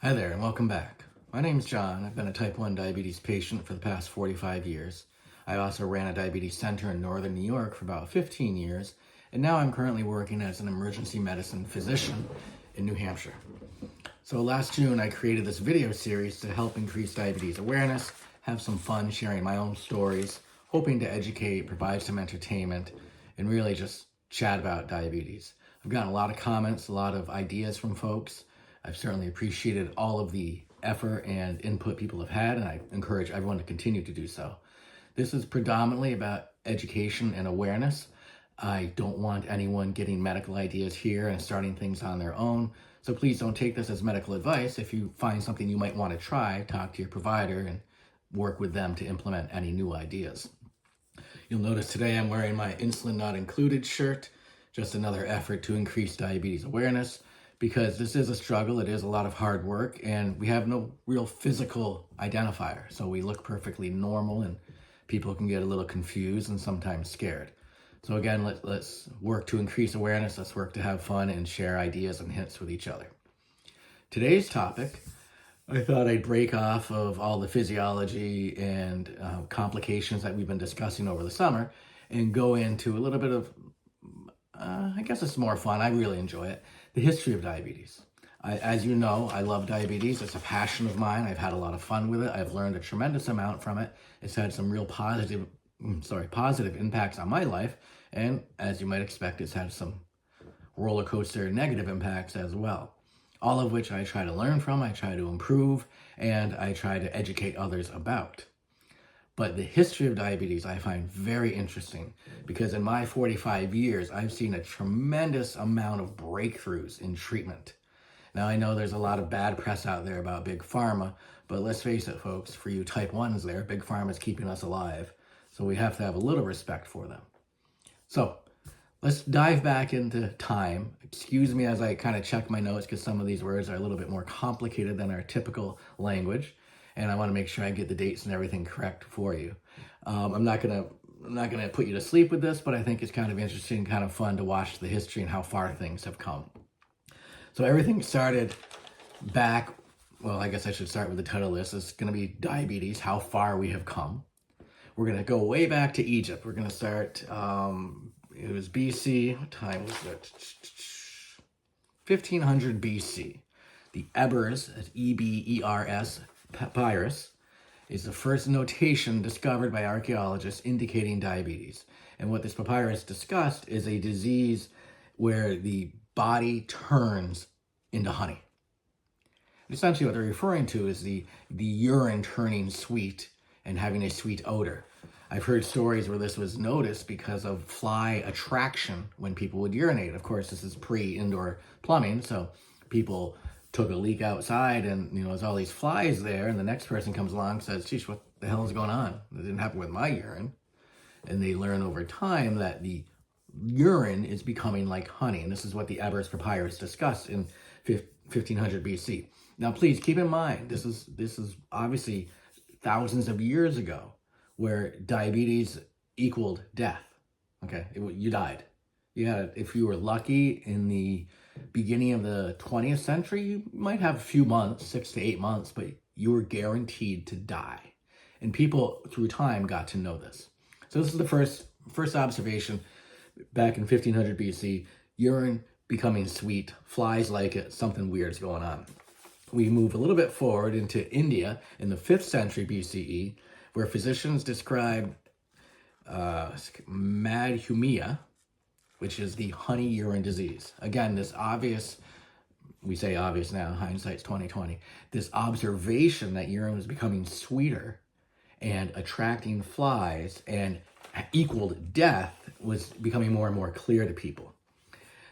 Hi there and welcome back. My name's John. I've been a type 1 diabetes patient for the past 45 years. I also ran a diabetes center in northern New York for about 15 years, and now I'm currently working as an emergency medicine physician in New Hampshire. So last June I created this video series to help increase diabetes awareness, have some fun sharing my own stories, hoping to educate, provide some entertainment, and really just chat about diabetes. I've gotten a lot of comments, a lot of ideas from folks. I've certainly appreciated all of the effort and input people have had, and I encourage everyone to continue to do so. This is predominantly about education and awareness. I don't want anyone getting medical ideas here and starting things on their own, so please don't take this as medical advice. If you find something you might want to try, talk to your provider and work with them to implement any new ideas. You'll notice today I'm wearing my Insulin Not Included shirt, just another effort to increase diabetes awareness, because this is a struggle, it is a lot of hard work, and we have no real physical identifier. So we look perfectly normal and people can get a little confused and sometimes scared. So again, let's work to increase awareness, let's work to have fun and share ideas and hints with each other. Today's topic, I thought I'd break off of all the physiology and complications that we've been discussing over the summer and go into a little bit of, I guess it's more fun, I really enjoy it, the history of diabetes. As you know, I love diabetes. It's a passion of mine. I've had a lot of fun with it. I've learned a tremendous amount from it. It's had some real positive impacts on my life. And as you might expect, it's had some roller coaster negative impacts as well. All of which I try to learn from, I try to improve, and I try to educate others about. But the history of diabetes I find very interesting because in my 45 years, I've seen a tremendous amount of breakthroughs in treatment. Now, I know there's a lot of bad press out there about Big Pharma, but let's face it, folks, for you type 1s there, Big Pharma is keeping us alive. So we have to have a little respect for them. So let's dive back into time. Excuse me as I kind of check my notes because some of these words are a little bit more complicated than our typical language. And I want to make sure I get the dates and everything correct for you. I'm not gonna put you to sleep with this, but I think it's kind of interesting, kind of fun to watch the history and how far things have come. So everything started back, well, I guess I should start with the title of this. It's going to be Diabetes, How Far We Have Come. We're going to go way back to Egypt. We're going to start, it was BC, what time was it? 1500 BC. The Ebers, E-B-E-R-S, papyrus is the first notation discovered by archaeologists indicating diabetes. And what this papyrus discussed is a disease where the body turns into honey. And essentially what they're referring to is the urine turning sweet and having a sweet odor. I've heard stories where this was noticed because of fly attraction when people would urinate. Of course, this is pre-indoor plumbing, so people took a leak outside and, there's all these flies there, and the next person comes along and says, geez, what the hell is going on? It didn't happen with my urine. And they learn over time that the urine is becoming like honey. And this is what the Ebers Papyrus discussed in 1500 BC. Now, please keep in mind, this is obviously thousands of years ago where diabetes equaled death. Okay, you died. If you were lucky in the beginning of the 20th century, you might have a few months, 6 to 8 months, but you were guaranteed to die. And people through time got to know this. So this is the first observation back in 1500 BC, urine becoming sweet, flies like it, something weird's going on. We move a little bit forward into India in the 5th century BCE, where physicians described madhumia, which is the honey urine disease. Again, this obvious, we say obvious now, hindsight's 2020, this observation that urine was becoming sweeter and attracting flies and equaled death was becoming more and more clear to people.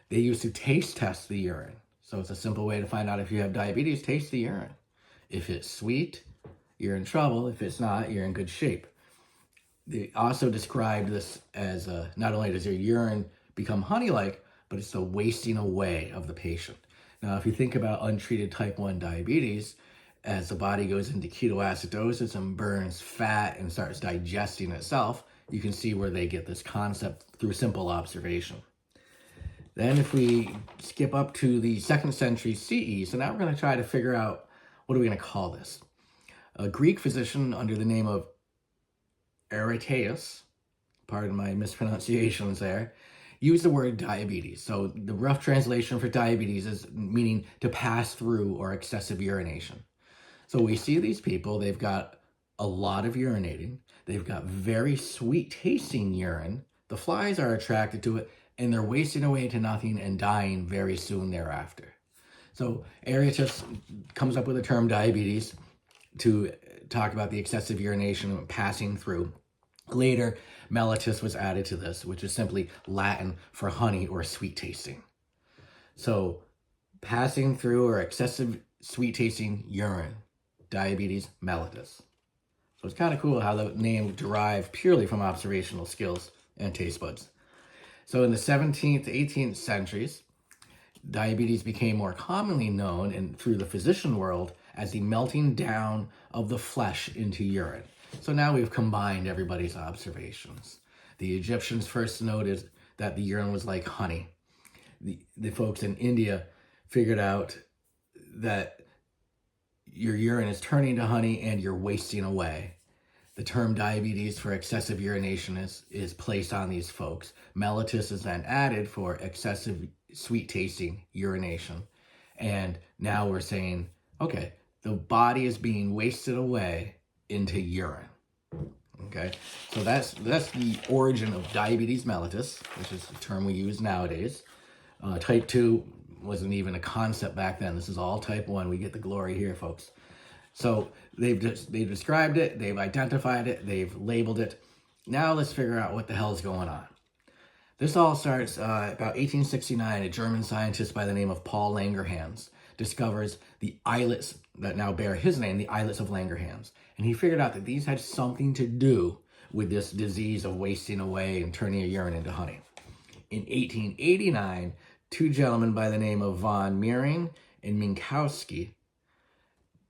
They used to taste test the urine. So it's a simple way to find out if you have diabetes, taste the urine. If it's sweet, you're in trouble. If it's not, you're in good shape. They also described this as not only does your urine become honey-like, but it's the wasting away of the patient. Now, if you think about untreated type 1 diabetes, as the body goes into ketoacidosis and burns fat and starts digesting itself, you can see where they get this concept through simple observation. Then if we skip up to the 2nd century CE, so now we're going to try to figure out what are we going to call this? A Greek physician under the name of Aretaeus, pardon my mispronunciations there, used the word diabetes. So the rough translation for diabetes is meaning to pass through or excessive urination. So we see these people, they've got a lot of urinating, they've got very sweet tasting urine, the flies are attracted to it, and they're wasting away to nothing and dying very soon thereafter. So Aretaeus comes up with the term diabetes to talk about the excessive urination passing through. Later, mellitus was added to this, which is simply Latin for honey or sweet tasting. So passing through or excessive sweet tasting urine, diabetes mellitus. So it's kind of cool how the name derived purely from observational skills and taste buds. So in the 17th, 18th centuries, diabetes became more commonly known through the physician world as the melting down of the flesh into urine. So now we've combined everybody's observations. The Egyptians first noted that the urine was like honey. The folks in India figured out that your urine is turning to honey and you're wasting away. The term diabetes for excessive urination is placed on these folks. Mellitus is then added for excessive sweet tasting urination. And now we're saying, okay, the body is being wasted away into urine. Okay, so that's the origin of diabetes mellitus, which is the term we use nowadays. Type 2 wasn't even a concept back then. This is all type 1. We get the glory here, folks. So they've described it, they've identified it, they've labeled it. Now let's figure out what the hell is going on. This all starts about 1869. A German scientist by the name of Paul Langerhans discovers the islets that now bear his name, the islets of Langerhans. And he figured out that these had something to do with this disease of wasting away and turning your urine into honey. In 1889, two gentlemen by the name of von Mering and Minkowski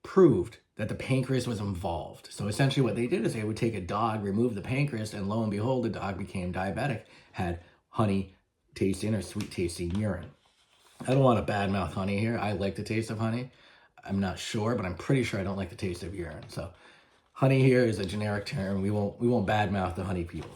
proved that the pancreas was involved. So essentially what they did is they would take a dog, remove the pancreas, and lo and behold, the dog became diabetic, had honey tasting or sweet tasting urine. I don't want to badmouth honey here. I like the taste of honey. I'm not sure, but I'm pretty sure I don't like the taste of urine. So honey here is a generic term. We won't badmouth the honey people.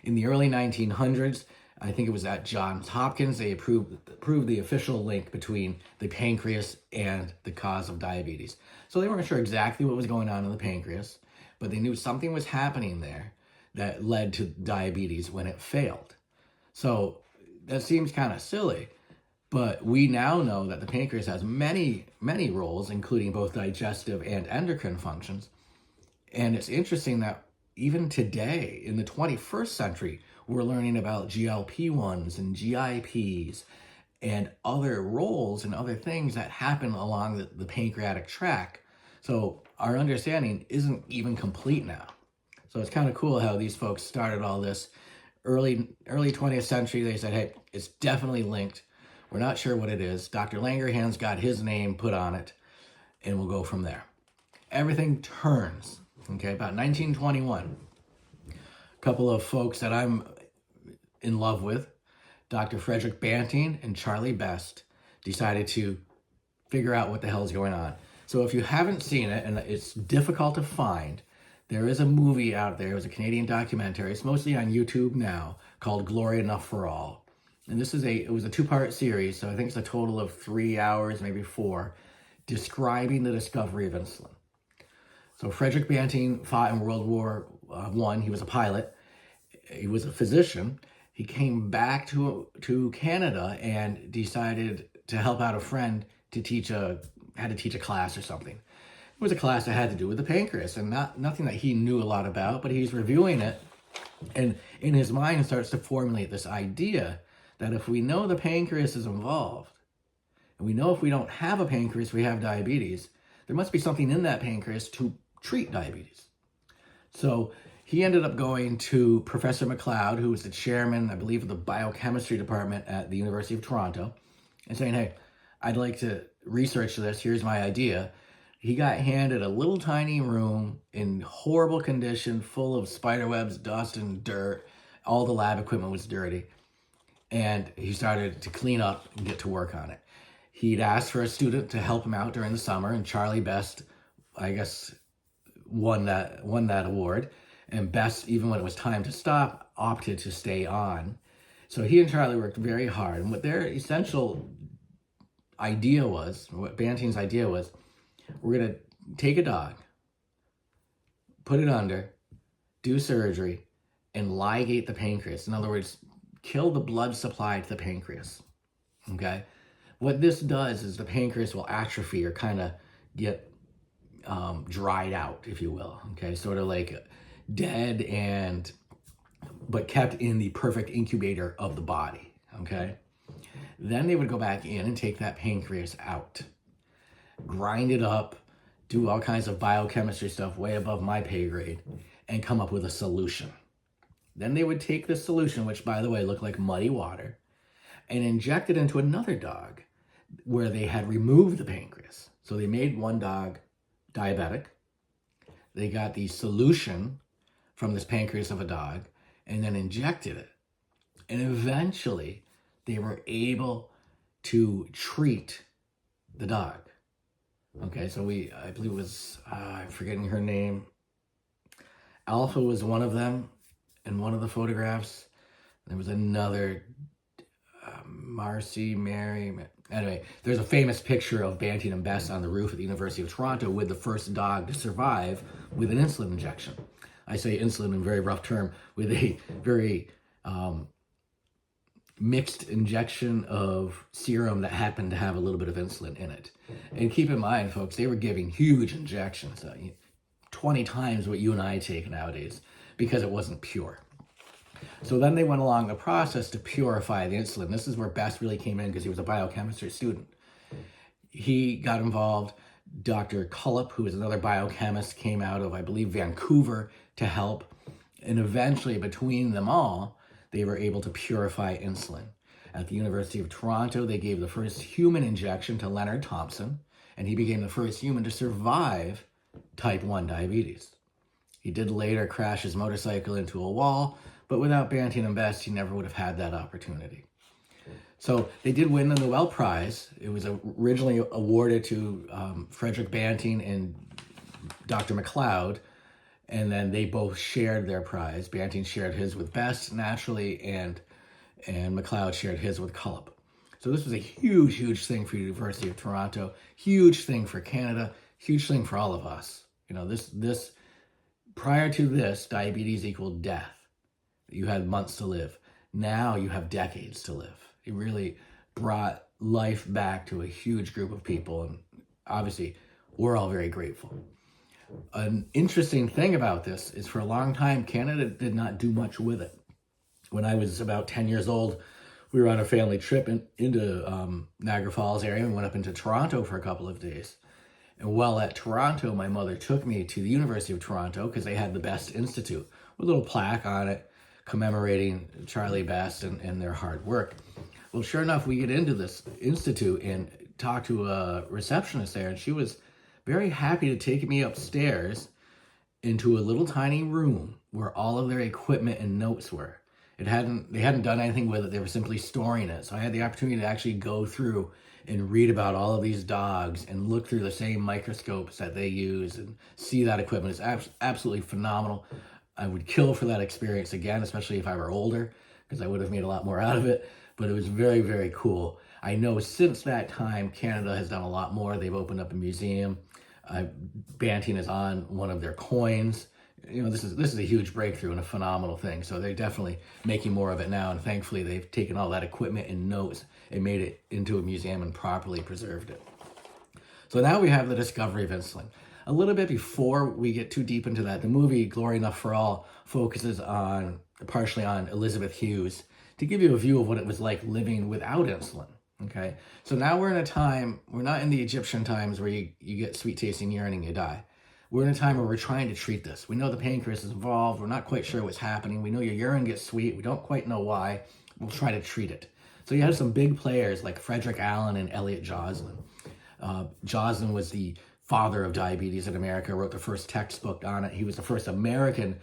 In the early 1900s, I think it was at Johns Hopkins, they proved the official link between the pancreas and the cause of diabetes. So they weren't sure exactly what was going on in the pancreas, but they knew something was happening there that led to diabetes when it failed. So that seems kind of silly, but we now know that the pancreas has many, many roles, including both digestive and endocrine functions. And it's interesting that even today, in the 21st century, we're learning about GLP-1s and GIPs and other roles and other things that happen along the pancreatic tract. So our understanding isn't even complete now. So it's kind of cool how these folks started all this. Early 20th century, they said, hey, it's definitely linked. We're not sure what it is. Dr. Langerhans got his name put on it, and we'll go from there. Everything turns, okay, about 1921. A couple of folks that I'm in love with, Dr. Frederick Banting and Charlie Best, decided to figure out what the hell is going on. So if you haven't seen it, and it's difficult to find, there is a movie out there. It was a Canadian documentary. It's mostly on YouTube now, called Glory Enough for All. And it was a 2-part series, so I think it's a total of 3 hours, maybe 4, describing the discovery of insulin. So Frederick Banting fought in World War I. He was a pilot. He was a physician. He came back to Canada and decided to help out a friend had to teach a class or something. It was a class that had to do with the pancreas, and nothing that he knew a lot about, but he's reviewing it, and in his mind starts to formulate this idea that if we know the pancreas is involved, and we know if we don't have a pancreas, we have diabetes, there must be something in that pancreas to treat diabetes. So he ended up going to Professor McLeod, who was the chairman, I believe, of the biochemistry department at the University of Toronto, and saying, hey, I'd like to research this. Here's my idea. He got handed a little tiny room in horrible condition, full of spider webs, dust, and dirt. All the lab equipment was dirty. And he started to clean up and get to work on it. He'd asked for a student to help him out during the summer, and Charlie Best, I guess, won that award. And Best, even when it was time to stop, opted to stay on. So he and Charlie worked very hard. And what their essential idea was, what Banting's idea was, we're going to take a dog, put it under, do surgery, and ligate the pancreas. In other words, kill the blood supply to the pancreas. Okay? What this does is the pancreas will atrophy or kind of get dried out, if you will. Okay? Sort of like dead but kept in the perfect incubator of the body. Okay? Then they would go back in and take that pancreas out, grind it up, do all kinds of biochemistry stuff way above my pay grade, and come up with a solution. Then they would take this solution, which, by the way, looked like muddy water, and inject it into another dog where they had removed the pancreas. So they made one dog diabetic. They got the solution from this pancreas of a dog and then injected it. And eventually they were able to treat the dog. Okay, so I believe it was, I'm forgetting her name. Alpha was one of them in one of the photographs. There was another, Mary. Anyway, there's a famous picture of Banting and Best on the roof at the University of Toronto with the first dog to survive with an insulin injection. I say insulin in a very rough term, with a very mixed injection of serum that happened to have a little bit of insulin in it. And keep in mind, folks, they were giving huge injections, 20 times what you and I take nowadays, because it wasn't pure. So then they went along the process to purify the insulin. This is where Best really came in because he was a biochemistry student. He got involved. Dr. Cullip, who is another biochemist, came out of, I believe, Vancouver to help. And eventually, between them all, they were able to purify insulin. At the University of Toronto, they gave the first human injection to Leonard Thompson, and he became the first human to survive type 1 diabetes. He did later crash his motorcycle into a wall, but without Banting and Best, he never would have had that opportunity. So they did win the Nobel Prize. It was originally awarded to Frederick Banting and Dr. MacLeod, and then they both shared their prize. Banting shared his with Best, naturally, and MacLeod shared his with Cullip. So this was a huge, huge thing for the University of Toronto, huge thing for Canada, huge thing for all of us. You know, this prior to this, diabetes equaled death. You had months to live. Now you have decades to live. It really brought life back to a huge group of people, and obviously we're all very grateful. An interesting thing about this is for a long time, Canada did not do much with it. When I was about 10 years old, we were on a family trip into Niagara Falls area and went up into Toronto for a couple of days. And while at Toronto, my mother took me to the University of Toronto because they had the Best Institute with a little plaque on it commemorating Charlie Best and their hard work. Well, sure enough, we get into this institute and talk to a receptionist there, and she was very happy to take me upstairs into a little tiny room where all of their equipment and notes were. They hadn't done anything with it. They were simply storing it. So I had the opportunity to actually go through and read about all of these dogs and look through the same microscopes that they use and see that equipment. It's absolutely phenomenal. I would kill for that experience again, especially if I were older, because I would have made a lot more out of it. But it was very, very cool. I know since that time, Canada has done a lot more. They've opened up a museum. Banting is on one of their coins. You know, this is a huge breakthrough and a phenomenal thing. So they're definitely making more of it now. And thankfully, they've taken all that equipment and notes and made it into a museum and properly preserved it. So now we have the discovery of insulin. A little bit before we get too deep into that, the movie Glory Enough for All focuses partially on Elizabeth Hughes to give you a view of what it was like living without insulin. Okay, so now we're in a time, we're not in the Egyptian times where you get sweet tasting urine and you die. We're in a time where we're trying to treat this. We know the pancreas is involved. We're not quite sure what's happening. We know your urine gets sweet. We don't quite know why. We'll try to treat it. So you have some big players like Frederick Allen and Elliot Joslin. Joslin was the father of diabetes in America, wrote the first textbook on it. He was the first American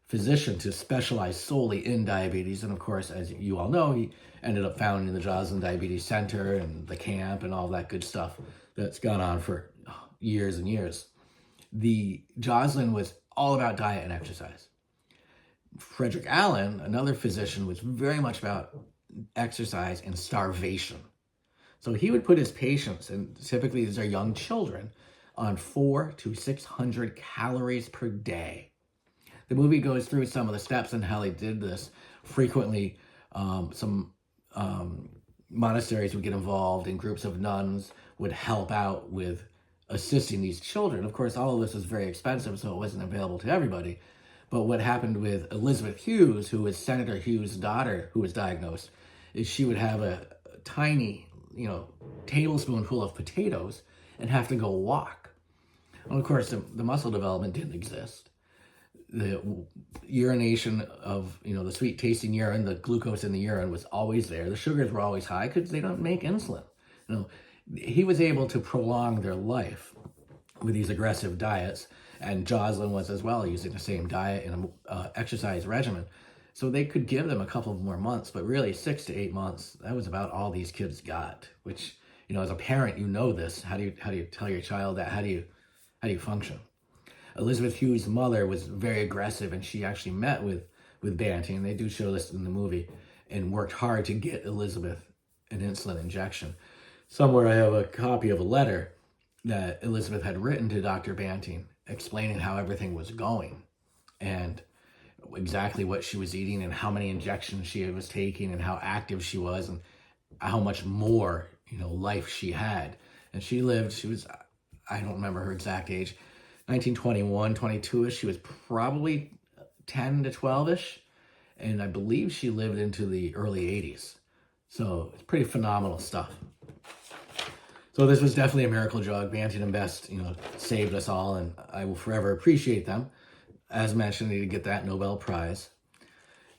physician to specialize solely in diabetes. And of course, as you all know, he ended up founding the Joslin Diabetes Center and the camp and all that good stuff that's gone on for years and years. The Joslin was all about diet and exercise. Frederick Allen, another physician, was very much about exercise and starvation. So he would put his patients, and typically these are young children, on 400 to 600 calories per day. The movie goes through some of the steps and how they did this. Frequently, some monasteries would get involved, and groups of nuns would help out with assisting these children. Of course, all of this was very expensive, so it wasn't available to everybody. But what happened with Elizabeth Hughes, who was Senator Hughes' daughter, who was diagnosed, is she would have a tiny, tablespoonful of potatoes and have to go walk. Well, of course, the muscle development didn't exist. The urination of, the sweet tasting urine, the glucose in the urine was always there. The sugars were always high because they don't make insulin. He was able to prolong their life with these aggressive diets, and Joslin was as well, using the same diet and exercise regimen. So they could give them a couple of more months, but really 6 to 8 months, that was about all these kids got, which, as a parent, this. How do you tell your child that? How do you function? Elizabeth Hughes' mother was very aggressive, and she actually met with Banting, and they do show this in the movie, and worked hard to get Elizabeth an insulin injection. Somewhere I have a copy of a letter that Elizabeth had written to Dr. Banting explaining how everything was going and exactly what she was eating and how many injections she was taking and how active she was and how much more, life she had. And she was, I don't remember her exact age, 1921, 22-ish. She was probably 10 to 12-ish. And I believe she lived into the early 80s. So it's pretty phenomenal stuff. So this was definitely a miracle drug. Banting and Best, saved us all, and I will forever appreciate them. As mentioned, they did get that Nobel Prize.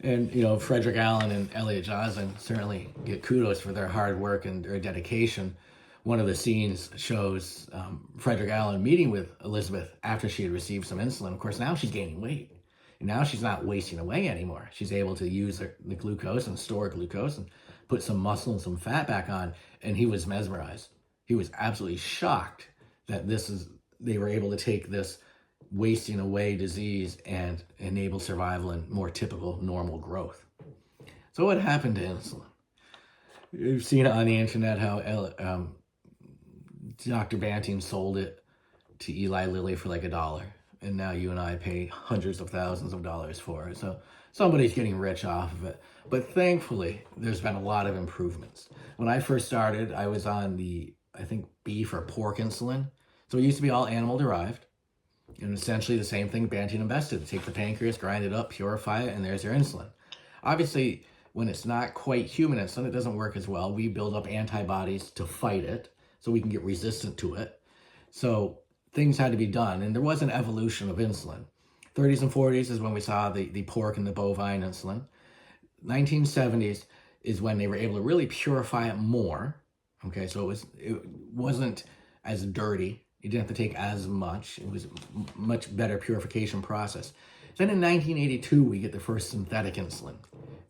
And, Frederick Allen and Elliot Joslin certainly get kudos for their hard work and their dedication. One of the scenes shows Frederick Allen meeting with Elizabeth after she had received some insulin. Of course, now she's gaining weight. And now she's not wasting away anymore. She's able to use the glucose and store glucose and put some muscle and some fat back on. And he was mesmerized. He was absolutely shocked that they were able to take this wasting away disease and enable survival and more typical normal growth. So what happened to insulin? You've seen on the internet how Dr. Banting sold it to Eli Lilly for like $1. And now you and I pay hundreds of thousands of dollars for it. So somebody's getting rich off of it. But thankfully, there's been a lot of improvements. When I first started, I was on beef or pork insulin. So it used to be all animal derived. And essentially the same thing Banting and Best did. Take the pancreas, grind it up, purify it, and there's your insulin. Obviously, when it's not quite human insulin, it doesn't work as well. We build up antibodies to fight it so we can get resistant to it. So things had to be done, and there was an evolution of insulin. 30s and 40s is when we saw the pork and the bovine insulin. 1970s is when they were able to really purify it more. Okay, so it wasn't as dirty. You didn't have to take as much. It was a much better purification process. Then in 1982, we get the first synthetic insulin.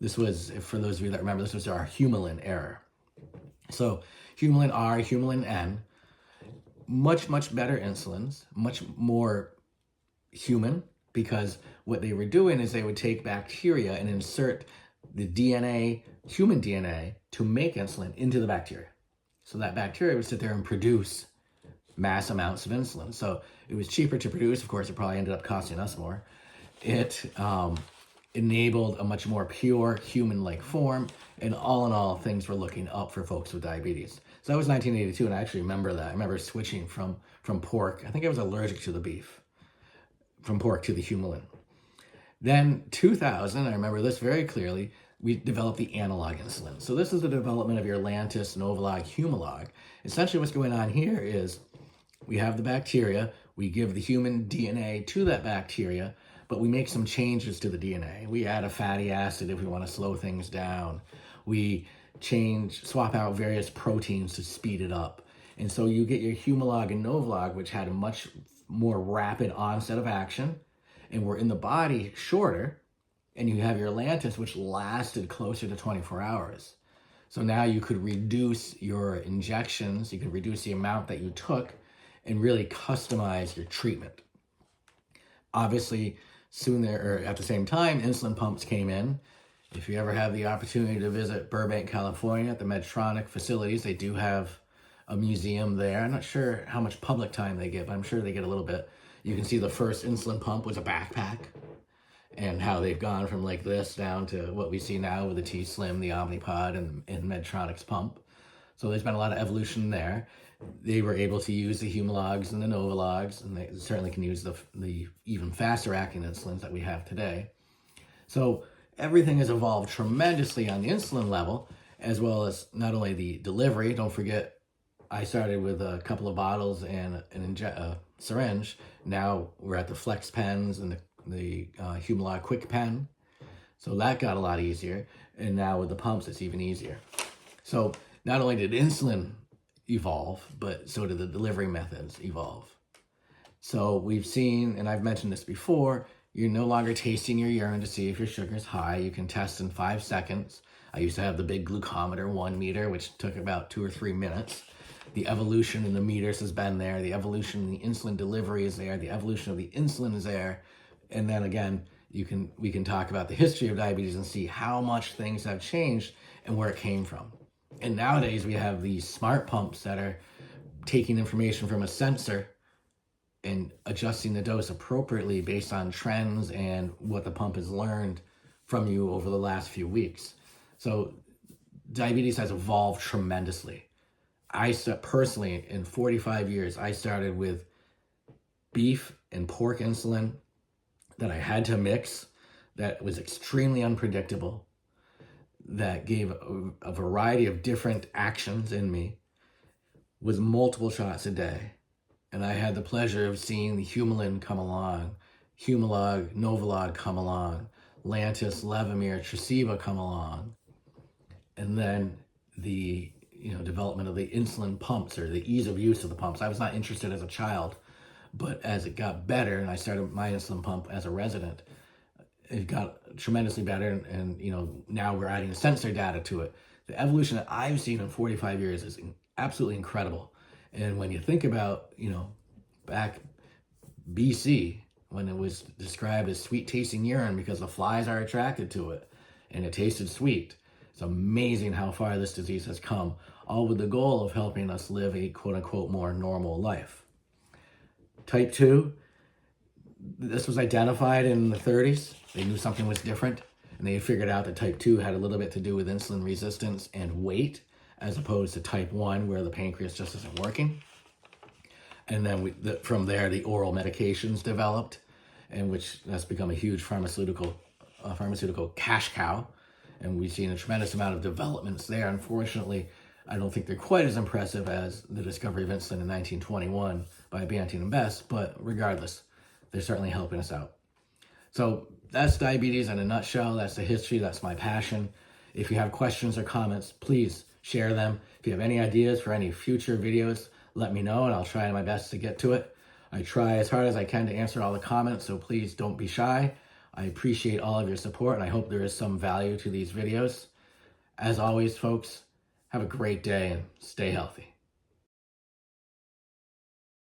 This was, for those of you that remember, this was our Humulin era. So Humulin R, Humulin N, much, much better insulins, much more human, because what they were doing is they would take bacteria and insert the DNA, human DNA, to make insulin into the bacteria. So that bacteria would sit there and produce mass amounts of insulin. So it was cheaper to produce. Of course, it probably ended up costing us more. It enabled a much more pure human-like form. And all in all, things were looking up for folks with diabetes. So that was 1982, and I actually remember that. I remember switching from pork. I think I was allergic to the beef, from pork to the Humulin. Then 2000, I remember this very clearly, we developed the analog insulin. So this is the development of your Lantus, Novolog, Humalog. Essentially what's going on here is we have the bacteria, we give the human DNA to that bacteria, but we make some changes to the DNA. We add a fatty acid if we want to slow things down. We swap out various proteins to speed it up. And so you get your Humalog and Novolog, which had a much more rapid onset of action and were in the body shorter, and you have your Lantus, which lasted closer to 24 hours. So now you could reduce your injections, you could reduce the amount that you took, and really customize your treatment. Obviously, soon there, or at the same time, insulin pumps came in. If you ever have the opportunity to visit Burbank, California at the Medtronic facilities, they do have a museum there. I'm not sure how much public time they get, but I'm sure they get a little bit. You can see the first insulin pump was a backpack, and how they've gone from like this down to what we see now with the T-Slim, the Omnipod, and Medtronic's pump. So there's been a lot of evolution there. They were able to use the Humalogs and the Novalogs, and they certainly can use the even faster acting insulins that we have today. So everything has evolved tremendously on the insulin level, as well as not only the delivery. Don't forget, I started with a couple of bottles and a syringe. Now we're at the Flex pens and the Humalog Quick Pen. So that got a lot easier. And now with the pumps, it's even easier. So not only did insulin evolve, but so did the delivery methods evolve. So we've seen, and I've mentioned this before, you're no longer tasting your urine to see if your sugar is high. You can test in 5 seconds. I used to have the big glucometer, 1 meter, which took about 2 or 3 minutes. The evolution in the meters has been there. The evolution in the insulin delivery is there. The evolution of the insulin is there. And then again, we can talk about the history of diabetes and see how much things have changed and where it came from. And nowadays we have these smart pumps that are taking information from a sensor and adjusting the dose appropriately based on trends and what the pump has learned from you over the last few weeks. So diabetes has evolved tremendously. I personally, in 45 years, I started with beef and pork insulin that I had to mix, that was extremely unpredictable, that gave a variety of different actions in me, with multiple shots a day. And I had the pleasure of seeing the Humulin come along, Humalog, Novolog come along, Lantus, Levemir, Tresiba come along, and then the development of the insulin pumps, or the ease of use of the pumps. I was not interested as a child, but as it got better, and I started my insulin pump as a resident, it got tremendously better, and now we're adding sensor data to it. The evolution that I've seen in 45 years is absolutely incredible. And when you think about, back BC, when it was described as sweet tasting urine because the flies are attracted to it and it tasted sweet, it's amazing how far this disease has come, all with the goal of helping us live a quote unquote more normal life. Type 2, this was identified in the 30s. They knew something was different, and they figured out that type 2 had a little bit to do with insulin resistance and weight, as opposed to type 1, where the pancreas just isn't working. And then from there, the oral medications developed, and which has become a huge pharmaceutical cash cow. And we've seen a tremendous amount of developments there. Unfortunately, I don't think they're quite as impressive as the discovery of insulin in 1921 by Banting and Best, but regardless, they're certainly helping us out. So that's diabetes in a nutshell. That's the history. That's my passion. If you have questions or comments, please share them. If you have any ideas for any future videos, let me know, and I'll try my best to get to it. I try as hard as I can to answer all the comments, so please don't be shy. I appreciate all of your support, and I hope there is some value to these videos. As always, folks, have a great day and stay healthy.